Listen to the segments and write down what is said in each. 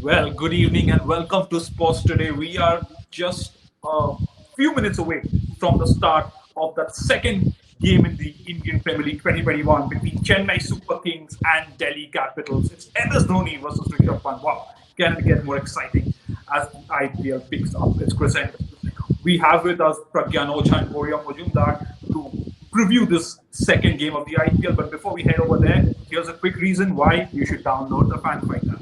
Well, good evening and welcome to Sports Today. We are just a few minutes away from the start of that second game in the Indian Premier League 2021 between Chennai Super Kings and Delhi Capitals. It's MS Dhoni versus Rishabh Pant. Wow, can it get more exciting as the IPL picks up its crescent? We have with us Pragyan Ocha and Boria Mojumdar to preview this second game of the IPL. But before we head over there, here's a quick reason why you should download the Fan Fight app.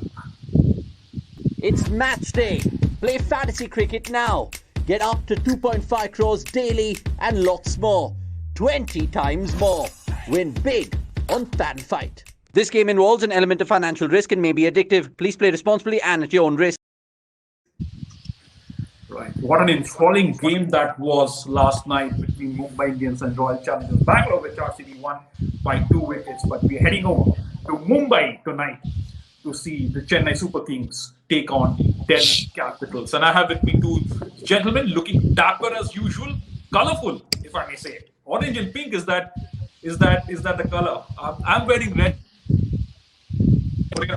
It's match day. Play fantasy cricket now. Get up to 2.5 crores daily and lots more. 20 times more. Win big on Fan Fight. This game involves an element of financial risk and may be addictive. Please play responsibly and at your own risk. Right. What an enthralling game that was last night between Mumbai Indians and Royal Challengers Bangalore, which RCB won by 2 wickets. But we're heading over to Mumbai tonight to see the Chennai Super Kings take on Delhi Capitals. And I have with me two gentlemen looking dapper as usual, colorful, if I may say. Orange and pink, is that the color? I'm wearing red.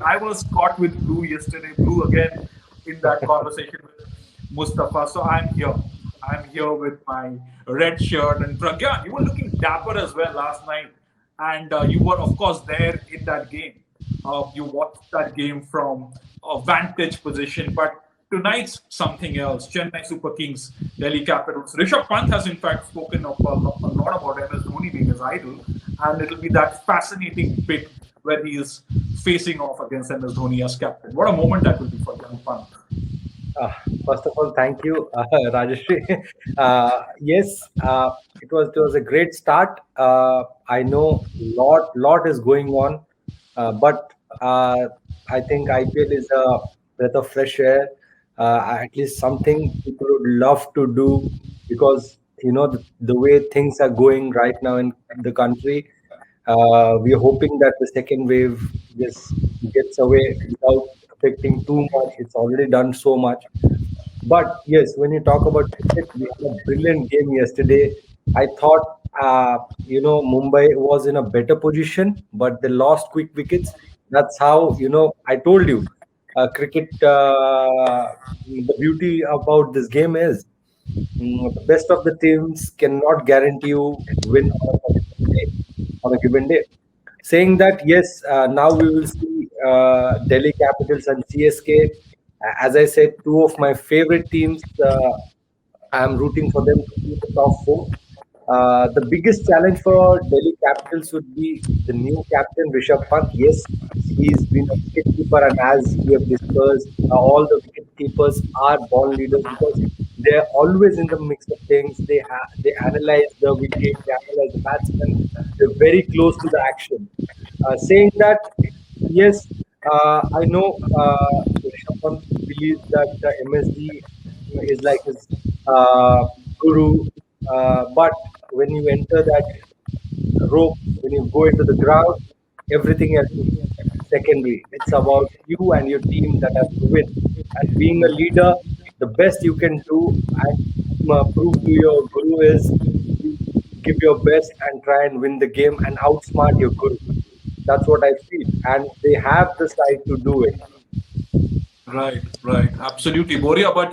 I was caught with blue yesterday, blue again in that conversation with Mustafa. So I'm here. I'm here with my red shirt. And Pragyan, you were looking dapper as well last night. And you were, of course, there in that game. You watched that game from a vantage position. But tonight's something else. Chennai Super Kings, Delhi Capitals. Rishabh Pant has, in fact, spoken a lot about MS Dhoni being his idol. And it'll be that fascinating bit where he is facing off against MS Dhoni as captain. What a moment that will be for young Pant. First of all, thank you, Rajeshri. Yes, it was a great start. I know lot is going on, but I think IPL is a breath of fresh air. At least something people would love to do because the way things are going right now in the country. We are hoping that the second wave just gets away without affecting too much. It's already done so much. But yes, when you talk about cricket, we had a brilliant game yesterday. I thought, Mumbai was in a better position, but they lost quick wickets. That's how, I told you, cricket, the beauty about this game is the best of the teams cannot guarantee you win on a given day. Saying that, yes, now we will see Delhi Capitals and CSK. As I said, two of my favorite teams. I am rooting for them to be the top four. The biggest challenge for Delhi Capitals would be the new captain, Rishabh Pant. Yes, he's been a wicketkeeper, and as we have discussed, all the wicket keepers are born leaders because they're always in the mix of things. They analyze the wicket, they analyze the batsman. They're very close to the action. Saying that, yes, I know Rishabh Pant believes that MSD is like his guru, but when you enter that rope, when you go into the ground, everything else is secondary. It's about you and your team that has to win. And being a leader, the best you can do and prove to your guru is you give your best and try and win the game and outsmart your guru. That's what I feel. And they have the side to do it. Right, absolutely, Boria. But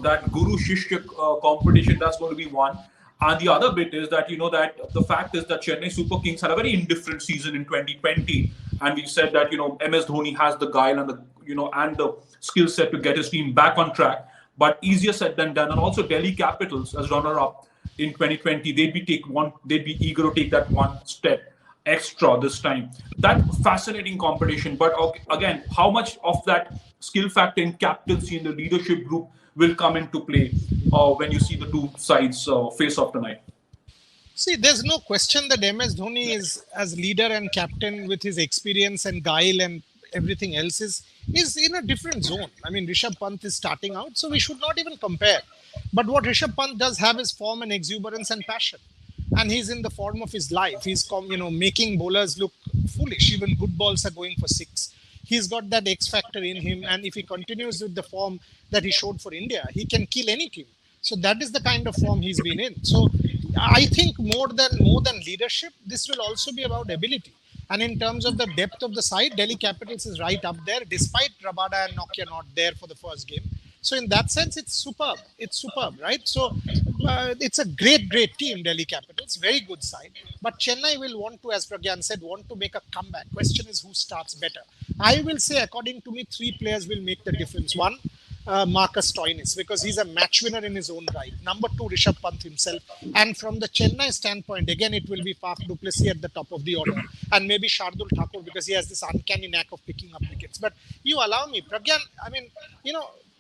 that Guru Shishya competition, that's going to be one. And the other bit is that that the fact is that Chennai Super Kings had a very indifferent season in 2020, and we said that MS Dhoni has the guile and the skill set to get his team back on track. But easier said than done. And also Delhi Capitals as runner-up in 2020, they'd be eager to take that one step extra this time. That fascinating competition. But again, how much of that skill factor in captaincy in the leadership group will come into play when you see the two sides face off tonight? See, there's no question that MS Dhoni is, as leader and captain, with his experience and guile and everything else, is in a different zone. I mean, Rishabh Pant is starting out, so we should not even compare. But what Rishabh Pant does have is form and exuberance and passion. And he's in the form of his life. He's making bowlers look foolish. Even good balls are going for 6. He's got that X factor in him, and if he continues with the form that he showed for India, he can kill any team. So that is the kind of form he's been in. So I think more than leadership, this will also be about ability. And in terms of the depth of the side, Delhi Capitals is right up there, despite Rabada and Nokia not there for the first game. So in that sense, it's superb. It's superb, right? So it's a great, great team, Delhi Capitals, very good side. But Chennai will want to, as Pragyan said, want to make a comeback. Question is who starts better. I will say, according to me, three players will make the difference. One, Marcus Stoinis, because he's a match winner in his own right. Number two, Rishabh Pant himself. And from the Chennai standpoint, again, it will be Faf du Plessis at the top of the order. And maybe Shardul Thakur, because he has this uncanny knack of picking up wickets. But you allow me, Pragyan, I mean,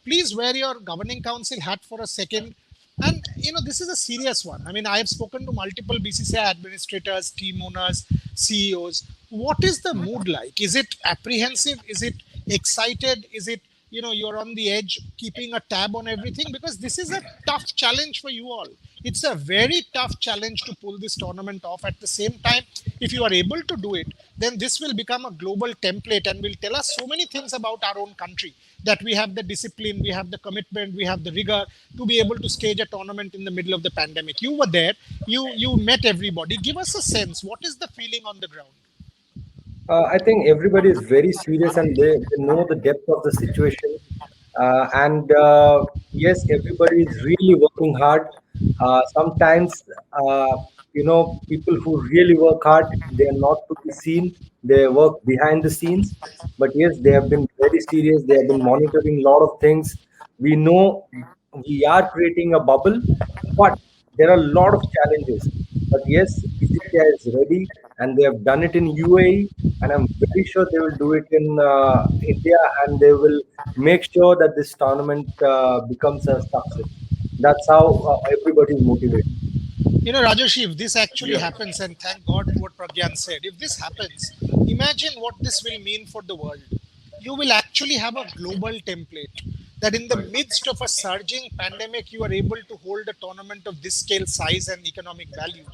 please wear your governing council hat for a second. And, this is a serious one. I mean, I have spoken to multiple BCCI administrators, team owners, CEOs. What is the mood like? Is it apprehensive? Is it excited? Is it, you're on the edge, keeping a tab on everything? Because this is a tough challenge for you all. It's a very tough challenge to pull this tournament off. At the same time, if you are able to do it, then this will become a global template and will tell us so many things about our own country, that we have the discipline, we have the commitment, we have the rigor to be able to stage a tournament in the middle of the pandemic. You were there, you met everybody. Give us a sense. What is the feeling on the ground? I think everybody is very serious and they know the depth of the situation. And yes, everybody is really working hard. Sometimes, people who really work hard, they are not to be seen. They work behind the scenes. But yes, they have been very serious. They have been monitoring a lot of things. We know we are creating a bubble, but there are a lot of challenges. But yes, BCCI is ready and they have done it in UAE, and I'm very sure they will do it in India, and they will make sure that this tournament becomes a success. That's how everybody is motivated. Rajesh, if this actually Yeah. happens, and thank God what Pragyan said, if this happens, imagine what this will mean for the world. You will actually have a global template that in the midst of a surging pandemic, you are able to hold a tournament of this scale, size, and economic value.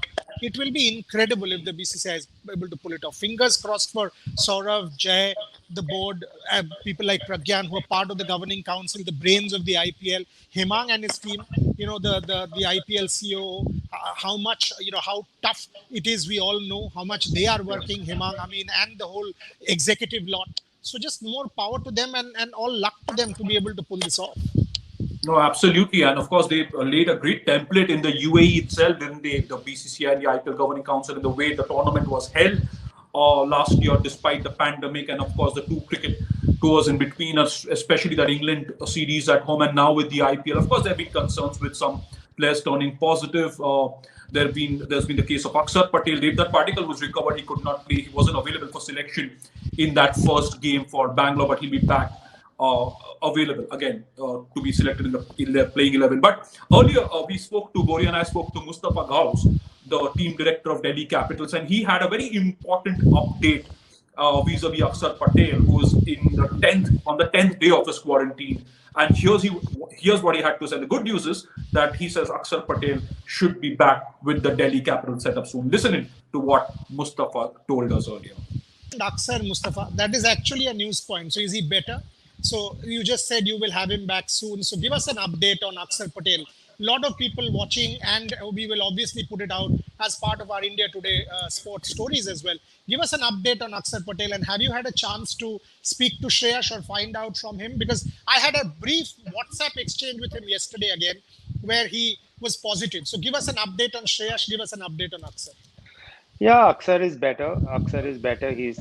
It will be incredible if the BCCI is able to pull it off. Fingers crossed for Saurav, Jay, the board, people like Pragyan, who are part of the governing council, the brains of the IPL, Hemang and his team, the IPL CEO, how much, how tough it is. We all know how much they are working, Hemang, and the whole executive lot. So just more power to them and all luck to them to be able to pull this off. No, absolutely. And of course, they laid a great template in the UAE itself, didn't they? The BCCI and the IPL Governing Council, in the way the tournament was held last year, despite the pandemic, and of course, the two cricket tours in between us, especially that England series at home, and now with the IPL. Of course, there have been concerns with some players turning positive. There's been the case of Akshar Patel. That particle was recovered. He could not play. He wasn't available for selection in that first game for Bangalore, but he'll be back available again to be selected in the playing 11. But earlier we spoke to Gori and I spoke to Mustafa Gauss, the team director of Delhi Capitals, and he had a very important update vis-a-vis Akshar Patel, who's on the 10th day of his quarantine. And here's what he had to say. The good news is that he says Akshar Patel should be back with the Delhi Capitals setup soon. Listen to what Mustafa told us earlier. Akshar, Mustafa, that is actually a news point. So is he better? So you just said you will have him back soon. So give us an update on Akshar Patel. A lot of people watching, and we will obviously put it out as part of our India Today sports stories as well. Give us an update on Akshar Patel, and have you had a chance to speak to Shreyas or find out from him? Because I had a brief WhatsApp exchange with him yesterday again, where he was positive. So give us an update on Shreyas. Give us an update on Akshar. Yeah, Aksar is better. Aksar is better. He's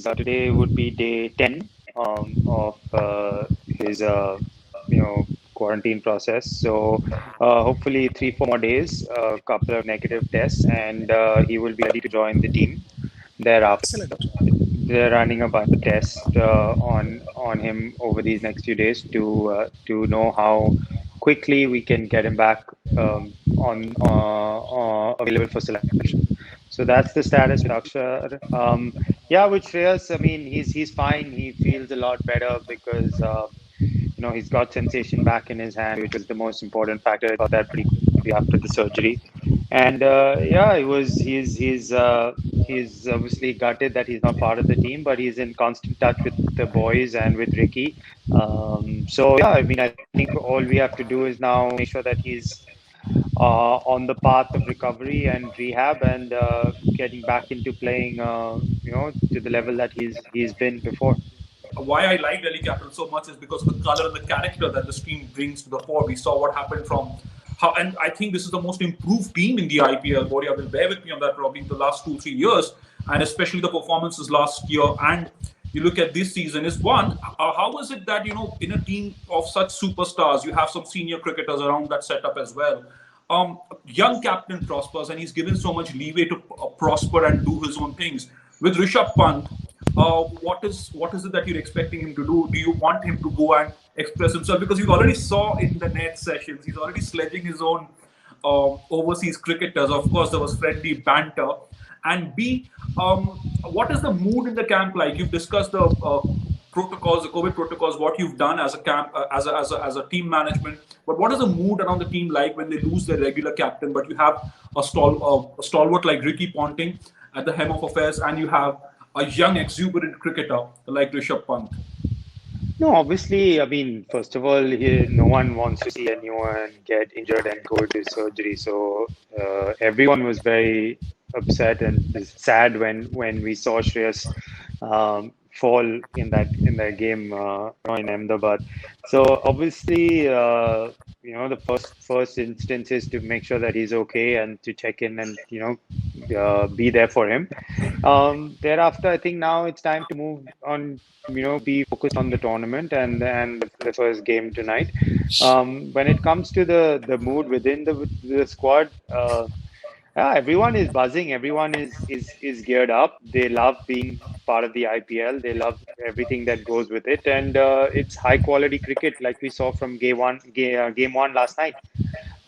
today would be day 10 of his quarantine process. So hopefully 3-4 more days, a couple of negative tests, and he will be ready to join the team thereafter. Excellent. They're running a bunch of tests on him over these next few days to know how quickly we can get him back on available for selection. So that's the status with Akshar. Yeah, with Shreyas, I mean, he's fine. He feels a lot better because he's got sensation back in his hand, which was the most important factor. He got that pretty quickly after the surgery, and yeah, he's obviously gutted that he's not part of the team, but he's in constant touch with the boys and with Ricky. So yeah, I mean, I think all we have to do is now make sure that he's on the path of recovery and rehab and getting back into playing, to the level that he's been before. Why I like Delhi Capitals so much is because of the color and the character that this team brings to the fore. We saw what happened from how, and I think this is the most improved team in the IPL. Boria will bear with me on that, probably in the last 2-3 years, and especially the performances last year. And you look at this season, is one. How is it that in a team of such superstars, you have some senior cricketers around that setup as well? Young captain prospers, and he's given so much leeway to prosper and do his own things. With Rishabh Pant, what is it that you're expecting him to do? Do you want him to go and express himself? Because you already saw in the net sessions, he's already sledging his own overseas cricketers. Of course, there was friendly banter. And B, what is the mood in the camp like? You've discussed the protocols, the COVID protocols, what you've done as a camp, as a team management. But what is the mood around the team like when they lose their regular captain, but you have a stalwart like Ricky Ponting at the helm of affairs, and you have a young, exuberant cricketer like Rishabh Pant? No, obviously, I mean, first of all, no one wants to see anyone get injured and go to surgery. So everyone was very upset and sad when we saw Shreyas fall in that game in Ahmedabad. So obviously, the first instance is to make sure that he's okay and to check in and be there for him. Thereafter, I think now it's time to move on. Be focused on the tournament and the first game tonight. When it comes to the mood within the squad. Everyone is buzzing. Everyone is geared up. They love being part of the IPL. They love everything that goes with it, and it's high quality cricket, like we saw from game one last night.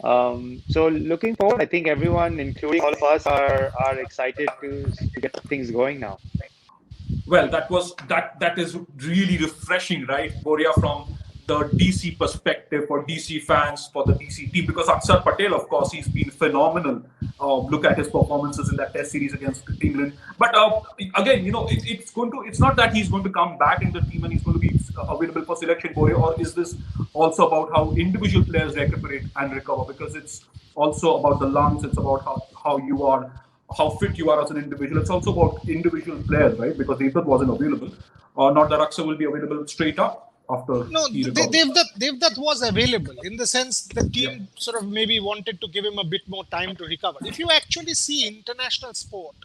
So looking forward, I think everyone, including all of us, are excited to get things going now. Well, that is really refreshing, right, Boria, from the DC perspective, for DC fans, for the DC team, because Akshar Patel, of course, he's been phenomenal. Look at his performances in that Test series against England. But again, it's not that he's going to come back in the team and he's going to be available for selection, Boria, or is this also about how individual players recuperate and recover? Because it's also about the lungs. It's about how you are, how fit you are as an individual. It's also about individual players, right? Because Devdutt wasn't available. Not that Akshar will be available straight up. No, Devdutt was available, in the sense the team sort of maybe wanted to give him a bit more time to recover. If you actually see international sport,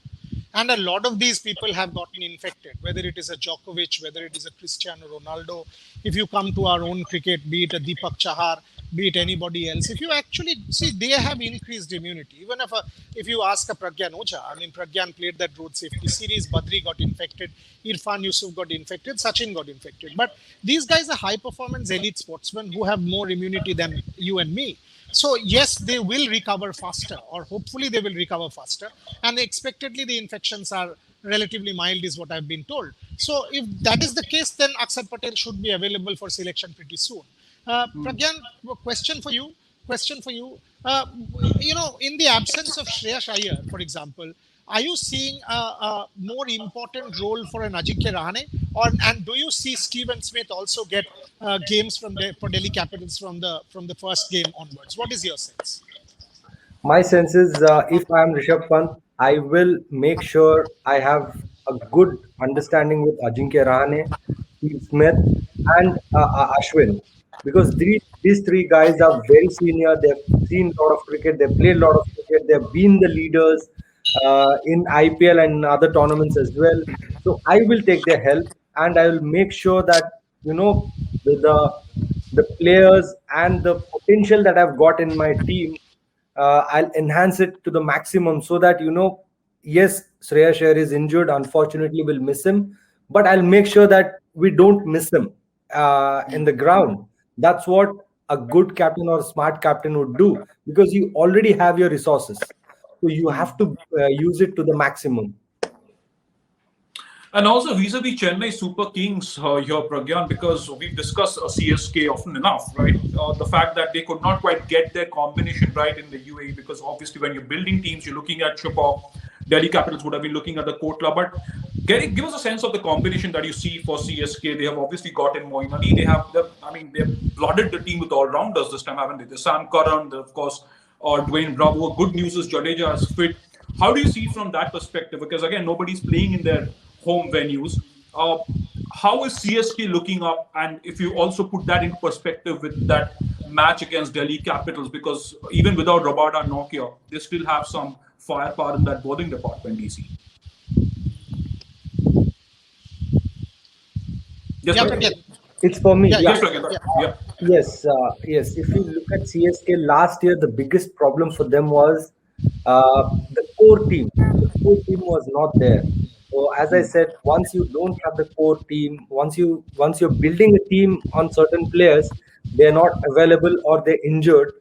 and a lot of these people have gotten infected, whether it is a Djokovic, whether it is a Cristiano Ronaldo, if you come to our own cricket, be it a Deepak Chahar, be it anybody else, if you actually see, they have increased immunity. Even if you ask a Pragyan Oja, I mean, Pragyan played that road safety series, Badri got infected, Irfan Yusuf got infected, Sachin got infected. But these guys are high performance elite sportsmen who have more immunity than you and me. So yes, they will recover faster, or hopefully they will recover faster. And expectedly the infections are relatively mild, is what I've been told. So if that is the case, then Akshar Patel should be available for selection pretty soon. Pragyan, question for you. In the absence of Shreyas Iyer, for example, are you seeing a more important role for an Ajinkya Rahane, and do you see Steven Smith also get games for Delhi Capitals from the first game onwards? What is your sense? My sense is, if I am Rishabh Pant, I will make sure I have a good understanding with Ajinkya Rahane, Steve Smith, and Ashwin, because these three guys are very senior. They've seen a lot of cricket. They've played a lot of cricket. They've been the leaders in IPL and other tournaments as well. So I will take their help, and I will make sure that the players and the potential that I've got in my team, I'll enhance it to the maximum, so that yes, Shreyas Iyer is injured. Unfortunately, we'll miss him, but I'll make sure that we don't miss him in the ground. That's what a good captain or a smart captain would do, because you already have your resources, so you have to use it to the maximum. And also vis-a-vis Chennai Super Kings here, Pragyan, because we've discussed CSK often enough, right? The fact that they could not quite get their combination right in the UAE, because obviously when you're building teams, you're looking at Chipper. Delhi Capitals would have been looking at the Kotla. But give us a sense of the combination that you see for CSK. They have obviously got in Moeen Ali. They've blooded the team with all-rounders this time, haven't they? The Sam Curran, of course, or Dwayne Bravo. Good news is Jadeja is fit. How do you see it from that perspective? Because again, nobody's playing in their home venues. Uh, how is CSK looking up? And if you also put that into perspective with that match against Delhi Capitals, because even without Rabada and Nokia, they still have some firepower in that bowling department, DC. Yes, Yeah, Prakash. yeah, It's for me. yeah, Yeah. Yes, Prakash. yeah. Yeah. Yes, yes. If you look at CSK last year, the biggest problem for them was the core team. The core team was not there. So as I said, once you don't have the core team, once you're building a team on certain players, they're not available or they're injured,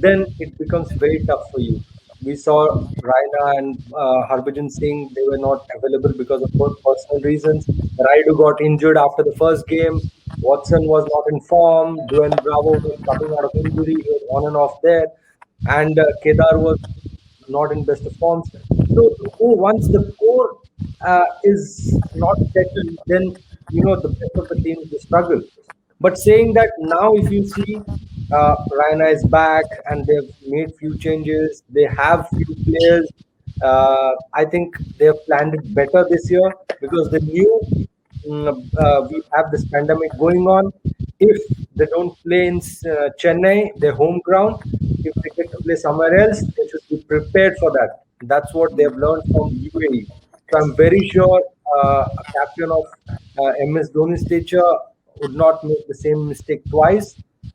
then it becomes very tough for you. We saw Raina and Harbhajan Singh; they were not available because of personal reasons. Raidu got injured after the first game. Watson was not in form. Dwayne Bravo was coming out of injury. He was on and off there. And Kedar was not in best of forms. So once the core is not settled, then the rest of the teams will struggle. But saying that now, if you see, Raina is back and they've made few changes. They have few players. I think they've planned it better this year because they knew we have this pandemic going on. If they don't play in Chennai, their home ground, if they get to play somewhere else, they should be prepared for that. That's what they've learned from UAE. So I'm very sure a captain of MS Dhoni stature would not make the same mistake twice,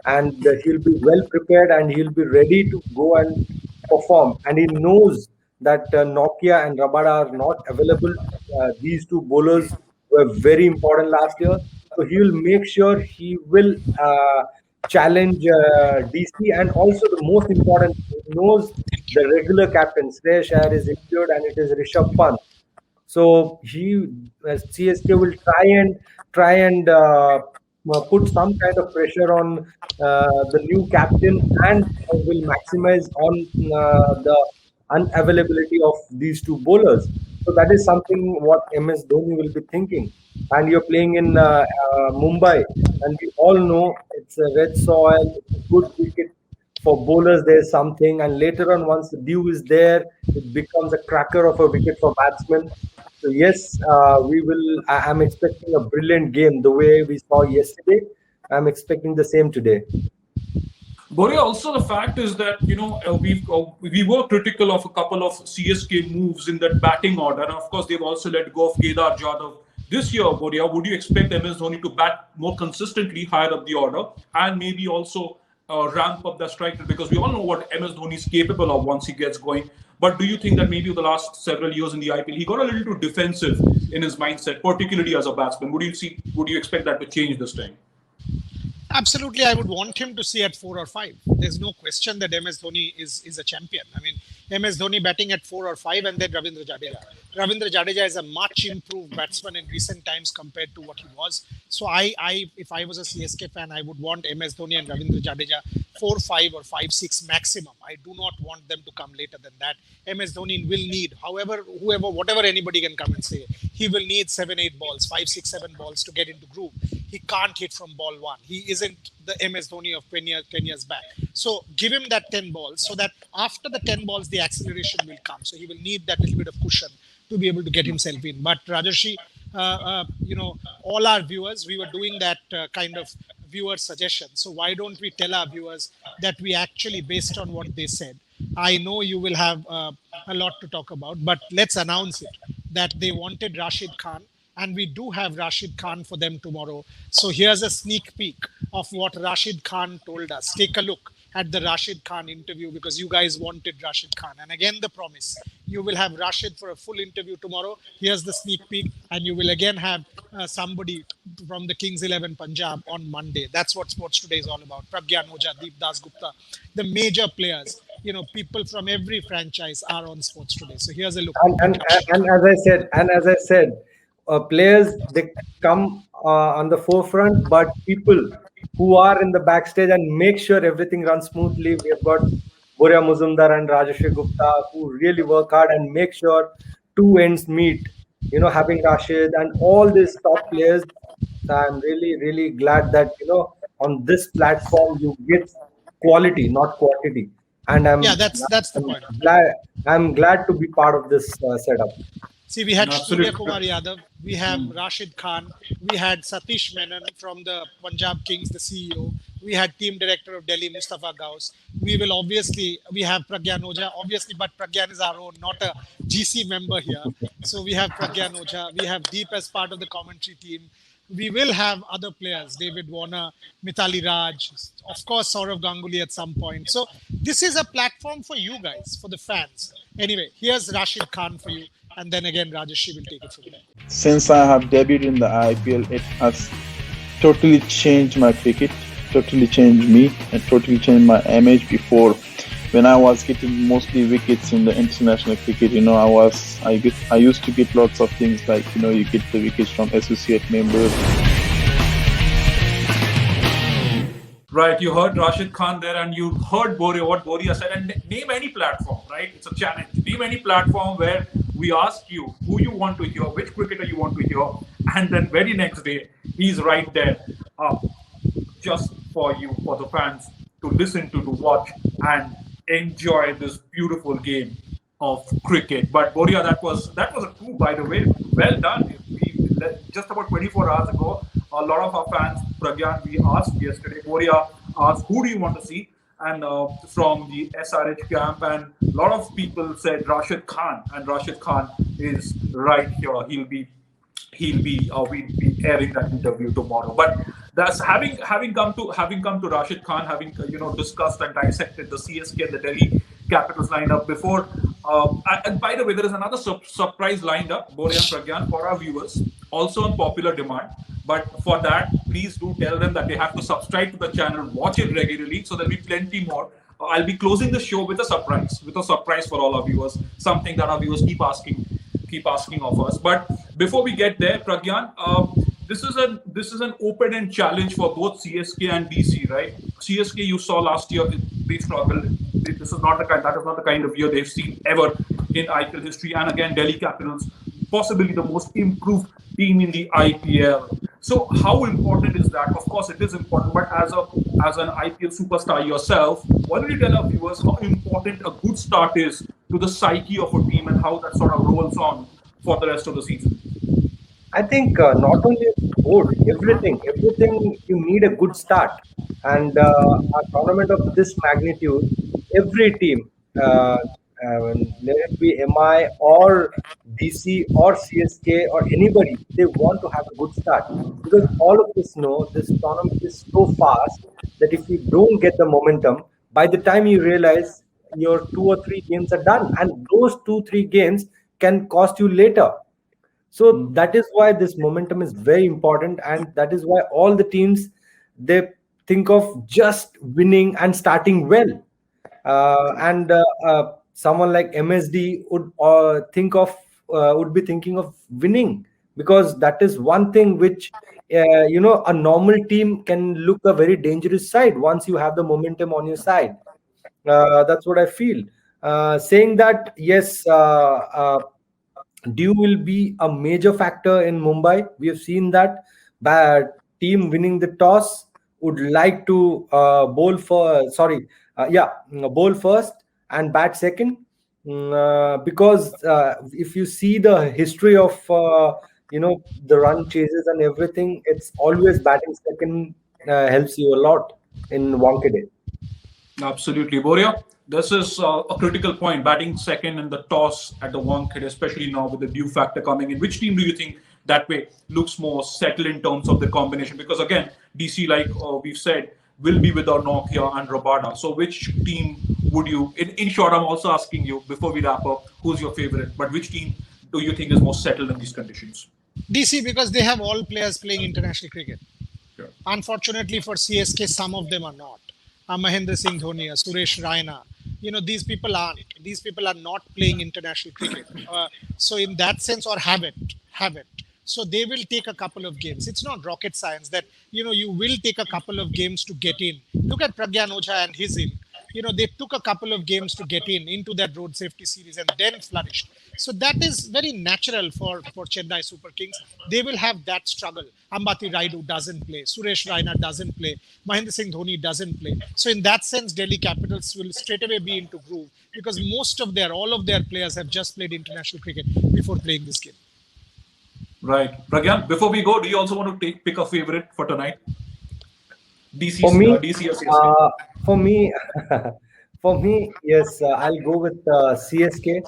and he'll be well prepared and he'll be ready to go and perform. And he knows that Nokia and Rabada are not available. These two bowlers were very important last year. So he will make sure he will challenge DC. And also, the most important, he knows the regular captain, Shreyas Iyer, is injured and it is Rishabh Pant. So CSK will try and put some kind of pressure on the new captain and will maximize on the unavailability of these two bowlers. So that is something what MS Dhoni will be thinking. And you're playing in Mumbai, and we all know it's a red soil, it's a good wicket for bowlers. There's something, and later on, once the dew is there, it becomes a cracker of a wicket for batsmen. So yes, we will. I'm expecting a brilliant game the way we saw yesterday. I'm expecting the same today. Boria, also the fact is that we were critical of a couple of CSK moves in that batting order, and of course they've also let go of Kedar Jadhav this year. Boria, would you expect MS Dhoni to bat more consistently higher up the order and maybe also ramp up the strike rate? Because we all know what MS Dhoni is capable of once he gets going. But do you think that maybe the last several years in the IPL he got a little too defensive in his mindset, particularly as a batsman? Would you expect that to change this time? Absolutely, I would want him to see at 4 or 5. There's no question that MS Dhoni is a champion. I mean, MS Dhoni batting at 4 or 5, and then Ravindra Jadeja. Ravindra Jadeja is a much improved batsman in recent times compared to what he was. So if I was a CSK fan, I would want MS Dhoni and Ravindra Jadeja 4, 5 or 5, 6 maximum. I do not want them to come later than that. MS Dhoni will need, whatever anybody can come and say, he will need 7, 8 balls, 5, 6, 7 balls to get into groove. He can't hit from ball one. He isn't the MS Dhoni of 10 years back. So give him that 10 balls so that after the 10 balls, the acceleration will come. So he will need that little bit of cushion to be able to get himself in. But Rajarshi, all our viewers, we were doing that kind of viewer suggestion. So why don't we tell our viewers that we actually, based on what they said, I know you will have a lot to talk about, but let's announce it that they wanted Rashid Khan, and we do have Rashid Khan for them tomorrow. So here's a sneak peek of what Rashid Khan told us. Take a look at the Rashid Khan interview because you guys wanted Rashid Khan. And again, the promise, you will have Rashid for a full interview tomorrow. Here's the sneak peek. And you will again have somebody from the Kings 11 Punjab on Monday. That's what Sports Today is all about. Pragyan Oja, Deep Das Gupta, the major players, people from every franchise are on Sports Today. So here's a look. And as I said, players, they come on the forefront, but people who are in the backstage and make sure everything runs smoothly. We have got Boria Muzumdar and Rajashri Gupta who really work hard and make sure two ends meet. Having Rashid and all these top players. So I'm really, really glad that on this platform you get quality, not quantity. and Yeah, that's the I'm point. glad I'm glad to be part of this setup. See, we had Surya Absolutely. Kumar Yadav, we have Rashid Khan, we had Satish Menon from the Punjab Kings, the CEO. We had team director of Delhi, Mustafa Gauss. We have Pragyan Oja, obviously, but Pragyan is our own, not a GC member here. So we have Pragyan Oja, we have Deep as part of the commentary team. We will have other players, David Warner, Mithali Raj, of course, Saurav Ganguly at some point. So this is a platform for you guys, for the fans. Anyway, here's Rashid Khan for you, and then again Rajesh will take it from there. Since I have debuted in the IPL, it has totally changed my cricket, totally changed me, and totally changed my image. Before, when I was getting mostly wickets in the international cricket, I used to get lots of things like, you get the wickets from associate members. Right, you heard Rashid Khan there, and you heard what Boria said. And name any platform, right? It's a challenge. Name any platform where we ask you who you want to hear, which cricketer you want to hear, and then very next day he's right there, just for you, for the fans to listen to watch, and enjoy this beautiful game of cricket. But Boria, that was a coup, by the way. Well done. Just about 24 hours ago, a lot of our fans, Pragyan, we asked yesterday, Boria asked, who do you want to see? And from the SRH camp, and a lot of people said Rashid Khan, and Rashid Khan is right here. We'll be airing that interview tomorrow. But that's having come to Rashid Khan, having discussed and dissected the CSK and the Delhi Capitals lineup before. And by the way, there is another surprise lined up, Boria and Pragyan, for our viewers, also on popular demand. But for that, please do tell them that they have to subscribe to the channel, watch it regularly, so there'll be plenty more. I'll be closing the show with a surprise for all our viewers, something that our viewers keep asking of us. But before we get there, Pragyan, this is an open-end challenge for both CSK and DC, right? CSK, you saw last year, they struggled. That is not the kind of year they've seen ever in IPL history. And again, Delhi Capitals, possibly the most improved team in the IPL. So how important is that? Of course, it is important. But as an IPL superstar yourself, why don't you tell our viewers how important a good start is to the psyche of a team and how that sort of rolls on for the rest of the season? I think not only good, everything you need a good start. And a tournament of this magnitude, every team, let it be MI or DC or CSK or anybody, they want to have a good start, because all of us know this tournament is so fast that if you don't get the momentum, by the time you realize your 2 or 3 games are done, and those 2 3 games can cost you later. So that is why this momentum is very important, and that is why all the teams, they think of just winning and starting well. And someone like MSD would be thinking of winning, because that is one thing which a normal team can look a very dangerous side once you have the momentum on your side. That's what I feel. Saying that, yes, Dew will be a major factor in Mumbai. We have seen that bad team winning the toss would like to bowl first and bat second. Because if you see the history of the run chases and everything, it's always batting second helps you a lot in Wankhede. Absolutely, Boria. This is a critical point. Batting second in the toss at the Wankhede, especially now with the due factor coming in. Which team do you think that way looks more settled in terms of the combination? Because again, DC, like we've said, will be without Nokia and Rabada. So which team would you? In short, I'm also asking you before we wrap up, who's your favorite? But which team do you think is more settled in these conditions? DC, because they have all players playing international cricket. Sure. Unfortunately for CSK, some of them are not. Mahendra Singh Dhoni, Suresh Raina. These people aren't. These people are not playing international cricket. So in that sense, or haven't. So they will take a couple of games. It's not rocket science that, you will take a couple of games to get in. Look at Pragyan Oja and his in. they took a couple of games to get into that road safety series and then flourished. So that is very natural for Chennai Super Kings. They will have that struggle. Ambati Raidu doesn't play. Suresh Raina doesn't play. Mahendra Singh Dhoni doesn't play. So in that sense, Delhi Capitals will straight away be into groove because all of their players have just played international cricket before playing this game. Right. Pragyan, before we go, do you also want to pick a favorite for tonight? DC, For me, DC or CSK? for me, for me, yes, I'll go with CSK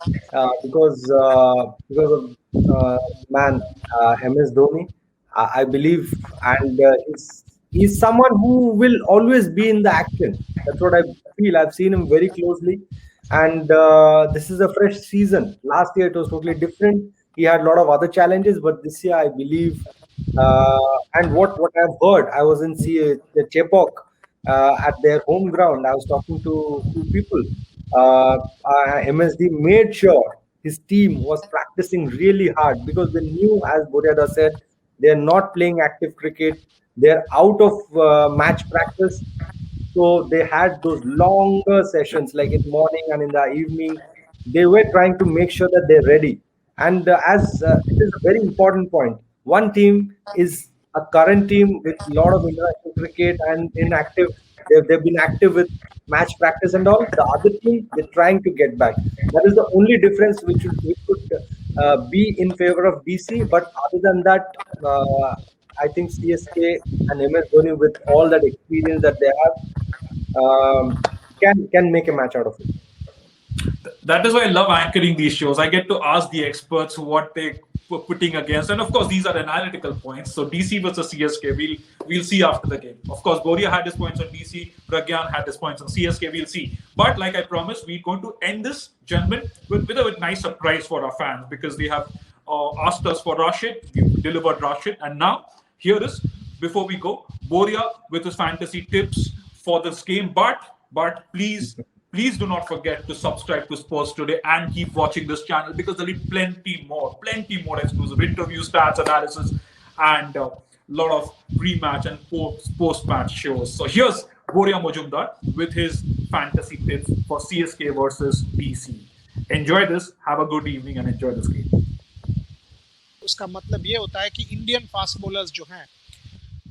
because of man MS Dhoni. I believe, and he's someone who will always be in the action. That's what I feel. I've seen him very closely, and this is a fresh season. Last year it was totally different. He had a lot of other challenges, but this year I believe. And what I've heard, I was in the Chepok at their home ground. I was talking to two people. MSD made sure his team was practicing really hard because they knew, as Boryada said, they're not playing active cricket. They're out of match practice. So they had those longer sessions, like in morning and in the evening. They were trying to make sure that they're ready. And as it is a very important point, one team is a current team with a lot of international cricket and inactive. They've been active with match practice and all. The other team, they're trying to get back. That is the only difference which could be in favor of DC. But other than that, I think CSK and MS Dhoni, with all that experience that they have, can make a match out of it. That is why I love anchoring these shows. I get to ask the experts what they were putting against, and of course these are analytical points. So DC versus CSK, we'll see after the game. Of course, Boria had his points on DC, Pragyan had his points on CSK. We'll see. But like I promised, we're going to end this, gentlemen, with a nice surprise for our fans because they have asked us for Rashid. We've delivered Rashid, and now here is, before we go, Boria with his fantasy tips for this game. But please do not forget to subscribe to Sports Today and keep watching this channel because there'll be plenty more exclusive interviews, stats, analysis, and a lot of pre-match and post-match shows. So here's Boria Majumdar with his fantasy tips for CSK versus DC. Enjoy this, have a good evening, and enjoy this game. उसका मतलब ये होता है कि Indian fast bowlers जो हैं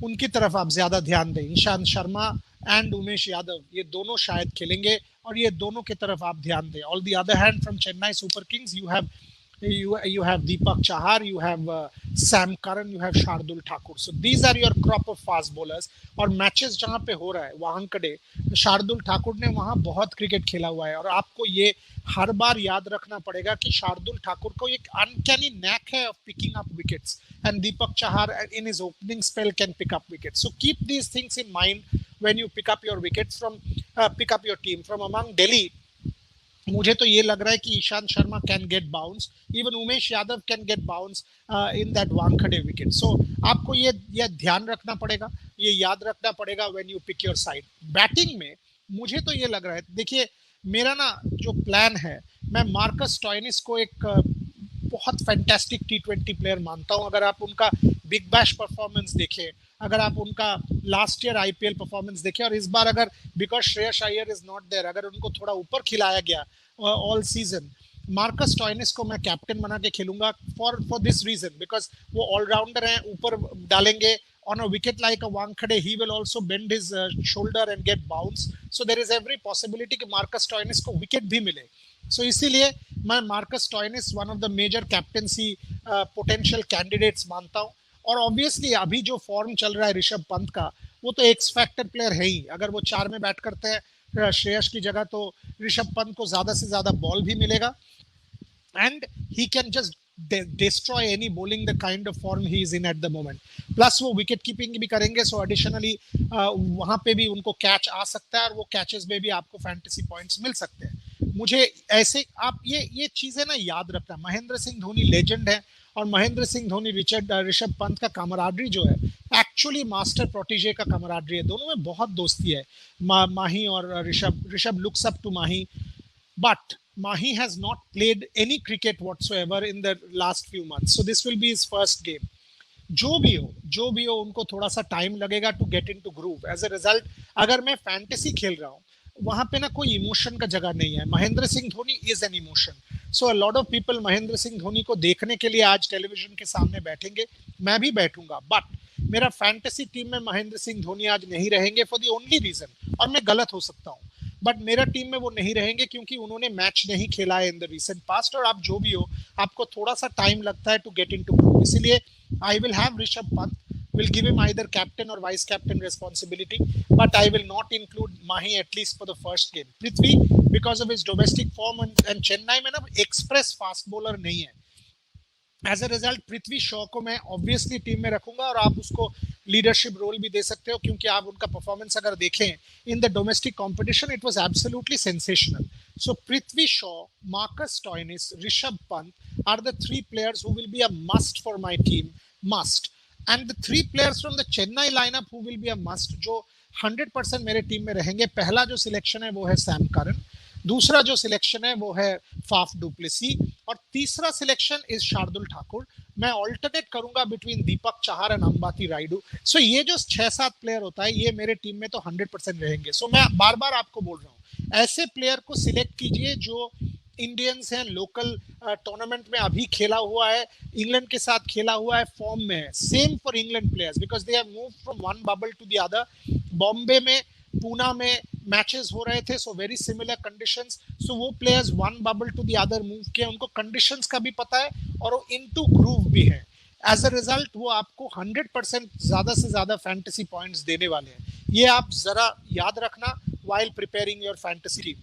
उनकी तरफ आप ज्यादा ध्यान दें. ईशांत शर्मा एंड उमेश यादव, ये दोनों शायद खेलेंगे और ये दोनों की तरफ आप ध्यान दें. On the other hand, from Chennai super Kings, you have Deepak Chahar, you have Sam Curran, you have Shardul Thakur. So these are your crop of fast bowlers. और मैचेस जहां पे हो रहा है वांकड़े, शार्दुल ठाकुर ने वहां बहुत क्रिकेट खेला हुआ है और आपको ये हर बार याद रखना पड़ेगा कि शार्दुल ठाकुर को एक अनकैनी नैक है of picking up wickets, and Deepak Chahar in his opening spell can pick up wickets. So keep these things in mind when you pick up your wickets pick up your team from among Delhi. मुझे तो ये लग रहा है कि Ishant Sharma can get bounce, even Umesh Yadav can get bounce in that Wankhede wicket. So आपको ये ध्यान रखना पड़ेगा, ये याद रखना पड़ेगा when you pick your side. Batting में मुझे तो ये लग रहा है, देखिए मेरा ना जो प्लान है, मैं मार्कस स्टॉइनिस को एक बहुत फैंटास्टिक T20 प्लेयर मानता हूं. अगर आप उनका बिग बैश परफॉर्मेंस देखें, अगर आप उनका लास्ट ईयर IPL परफॉर्मेंस देखें, और इस बार अगर because Shreyas Iyer is not there, अगर उनको थोड़ा ऊपर खिलाया गया ऑल सीजन, मार्कस स्टॉइनिस को मैं कैप्टन बना के खेलूंगा फॉर दिस रीजन, बिकॉज वो ऑलराउंडर हैं, ऊपर डालेंगे. On a wicket like a Wankhede, he will also bend his shoulder and get bounce. So there is every possibility कि Marcus Stoinis को wicket भी मिले. So इसीलिए मैं Marcus Stoinis one of the major captaincy potential candidates मानता हूँ. और obviously अभी जो फॉर्म चल रहा है ऋषभ पंत का, वो तो एक्स फैक्टर प्लेयर है ही. अगर वो 4 में बैट करते हैं श्रेयस की जगह, तो ऋषभ पंत को ज्यादा से ज्यादा बॉल भी मिलेगा, and he can just destroy any bowling the kind of form he is in at the moment. Plus वो विकेट कीपिंग भी करेंगे, सो एडिशनली वहां पे भी उनको कैच आ सकता है और वो कैचेस में भी आपको फैंटेसी पॉइंट्स मिल सकते हैं. मुझे ऐसे आप ये चीजें ना याद रखना. महेंद्र सिंह धोनी लेजेंड है, और महेंद्र सिंह धोनी ऋषभ पंत का कमराडरी जो है एक्चुअली मास्टर प्रोटीजे का कमराडरी है. दोनों में बहुत दोस्ती है, माही और Rishabh looks up to Mahi, but Mahi has not played any cricket whatsoever in the last few months. So this will be his first game. जो भी हो उनको थोड़ा सा टाइम लगेगा to get into groove. As a result, अगर मैं fantasy खेल रहा हूँ, वहां पे ना कोई इमोशन का जगह नहीं है. Mahendra Singh Dhoni is an emotion. So a lot of people Mahendra Singh Dhoni को देखने के लिए आज टेलीविजन के सामने बैठेंगे. मैं भी बैठूंगा, बट मेरा फैंटेसी टीम में महेंद्र सिंह धोनी आज नहीं रहेंगे फॉर द ओनली रीजन, और मैं गलत हो सकता हूँ, बट मेरा टीम में वो नहीं रहेंगे क्योंकि उन्होंने मैच नहीं खेला है इन द रिसेंट पास्ट. और आप जो भी हो, आपको थोड़ा सा टाइम लगता है टू गेट इनटू ग्रुप. इसीलिए I will have Rishabh Pant, will give him either captain or vice captain responsibility, but I will not include Mahi at least for the first game. Prithvi, because of his domestic form and Chennai में ना express fast bowler नहीं है. As a result Prithvi Shaw को मैं obviously team में रखूंगा, और आप उसको लीडरशिप रोल भी दे सकते हो क्योंकि आप उनका परफॉर्मेंस अगर देखें in the domestic competition, it was absolutely sensational. So Prithvi Shaw, Marcus Stoinis, Rishabh Pant are the three players who will be a must for my team, must. And the three players from the Chennai lineup who will be a must, जो 100% मेरे team में रहेंगे. पहला जो selection है वो है Sam Curran, दूसरा जो सिलेक्शन है वो है फाफ डुप्लेसी, और तीसरा सिलेक्शन इज शार्दुल ठाकुर. मैं ऑल्टरनेट करूंगा between Deepak Chahar and Ambati Rayudu. So ये जो 6-7 प्लेयर होता है, ये मेरे टीम में तो 100% रहेंगे. सो मैं बार बार आपको बोल रहा हूँ, ऐसे प्लेयर को सिलेक्ट कीजिए जो इंडियंस हैं, लोकल टूर्नामेंट में अभी खेला हुआ है, इंग्लैंड के साथ खेला हुआ है, फॉर्म में है. Same for England players because they have moved from one bubble to the other. Bombay में, पूना में मैचेस हो रहे थे, so very similar conditions. So वो players one bubble to the other move किए, उनको कंडीशंस का भी पता है और वो इनटू ग्रूव भी है. एज अ रिजल्ट वो आपको 100% ज्यादा से ज्यादा फैंटेसी पॉइंट्स देने वाले हैं. ये आप जरा याद रखना while preparing your fantasy team.